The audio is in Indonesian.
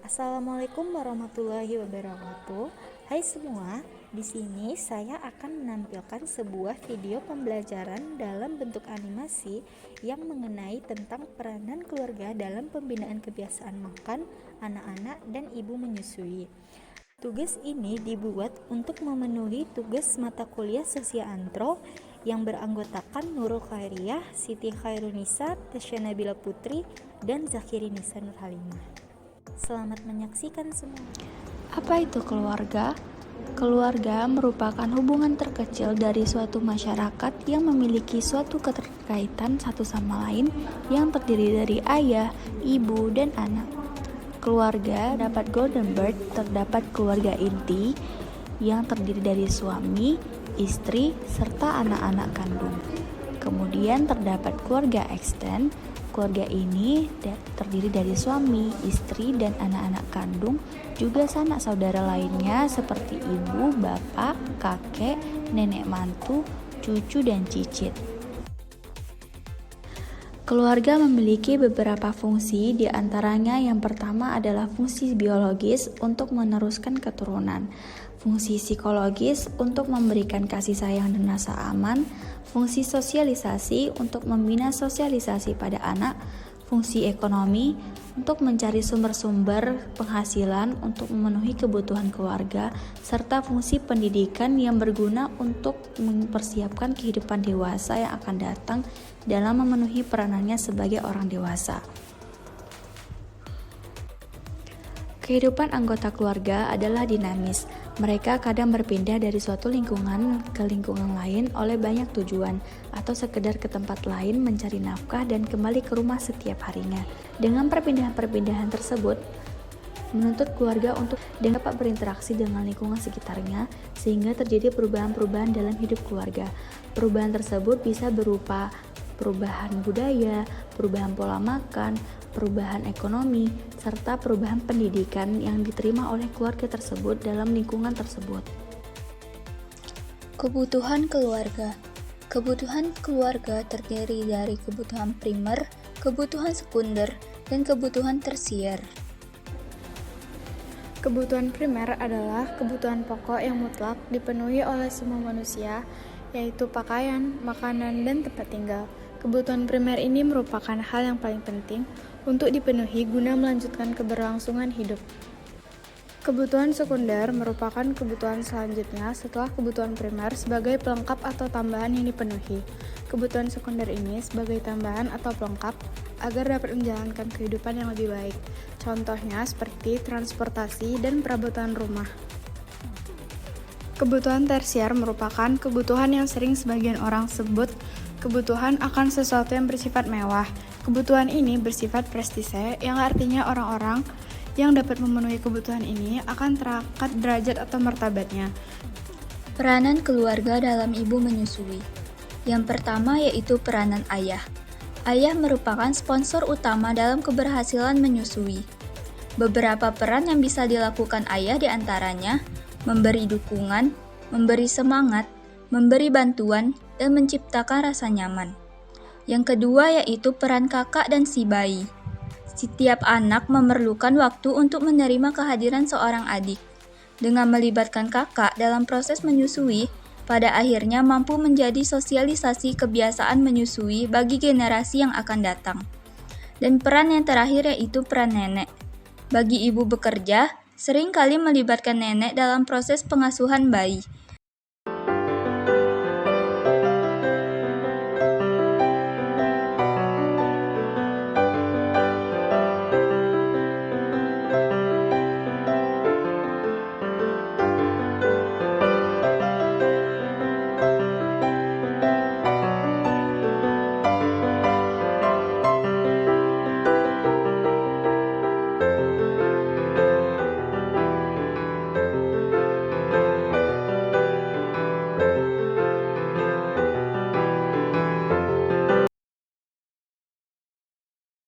Assalamualaikum warahmatullahi wabarakatuh. Hai semua, di sini saya akan menampilkan sebuah video pembelajaran dalam bentuk animasi yang mengenai tentang peranan keluarga dalam pembinaan kebiasaan makan anak-anak dan ibu menyusui. Tugas ini dibuat untuk memenuhi tugas mata kuliah Sosial Antro yang beranggotakan Nurul Khairiyah, Siti Khairunisa, Tasya Nabila Putri, dan Zakiri Nisa Nurhalimah. Selamat menyaksikan semua. Apa itu keluarga? Keluarga merupakan hubungan terkecil dari suatu masyarakat yang memiliki suatu keterkaitan satu sama lain yang terdiri dari ayah, ibu, dan anak. Keluarga dapat Golden Bird, terdapat keluarga inti yang terdiri dari suami, istri, serta anak-anak kandung. Kemudian terdapat keluarga extend. Keluarga ini terdiri dari suami, istri, dan anak-anak kandung, juga sanak saudara lainnya seperti ibu, bapak, kakek, nenek mantu, cucu, dan cicit. Keluarga memiliki beberapa fungsi, di antaranya yang pertama adalah fungsi biologis untuk meneruskan keturunan, fungsi psikologis untuk memberikan kasih sayang dan rasa aman, fungsi sosialisasi untuk membina sosialisasi pada anak, fungsi ekonomi untuk mencari sumber-sumber penghasilan untuk memenuhi kebutuhan keluarga, serta fungsi pendidikan yang berguna untuk mempersiapkan kehidupan dewasa yang akan datang dalam memenuhi peranannya sebagai orang dewasa. Kehidupan anggota keluarga adalah dinamis. Mereka kadang berpindah dari suatu lingkungan ke lingkungan lain oleh banyak tujuan, atau sekedar ke tempat lain mencari nafkah dan kembali ke rumah setiap harinya. Dengan perpindahan-perpindahan tersebut, menuntut keluarga untuk dapat berinteraksi dengan lingkungan sekitarnya, sehingga terjadi perubahan-perubahan dalam hidup keluarga. Perubahan tersebut bisa berupa perubahan budaya, perubahan pola makan, perubahan ekonomi, serta perubahan pendidikan yang diterima oleh keluarga tersebut dalam lingkungan tersebut. Kebutuhan keluarga. Kebutuhan keluarga terdiri dari kebutuhan primer, kebutuhan sekunder, dan kebutuhan tersier. Kebutuhan primer adalah kebutuhan pokok yang mutlak dipenuhi oleh semua manusia, yaitu pakaian, makanan, dan tempat tinggal. Kebutuhan primer ini merupakan hal yang paling penting untuk dipenuhi guna melanjutkan keberlangsungan hidup. Kebutuhan sekunder merupakan kebutuhan selanjutnya setelah kebutuhan primer sebagai pelengkap atau tambahan yang dipenuhi. Kebutuhan sekunder ini sebagai tambahan atau pelengkap agar dapat menjalankan kehidupan yang lebih baik. Contohnya seperti transportasi dan perabotan rumah. Kebutuhan tersier merupakan kebutuhan yang sering sebagian orang sebut kebutuhan akan sesuatu yang bersifat mewah. Kebutuhan ini bersifat prestise, yang artinya orang-orang yang dapat memenuhi kebutuhan ini akan terangkat derajat atau martabatnya. Peranan keluarga dalam ibu menyusui. Yang pertama yaitu peranan ayah. Ayah merupakan sponsor utama dalam keberhasilan menyusui. Beberapa peran yang bisa dilakukan ayah diantaranya memberi dukungan, memberi semangat, memberi bantuan, dan menciptakan rasa nyaman. Yang kedua yaitu peran kakak dan si bayi. Setiap anak memerlukan waktu untuk menerima kehadiran seorang adik. Dengan melibatkan kakak dalam proses menyusui, pada akhirnya mampu menjadi sosialisasi kebiasaan menyusui bagi generasi yang akan datang. Dan peran yang terakhir yaitu peran nenek. Bagi ibu bekerja, sering kali melibatkan nenek dalam proses pengasuhan bayi.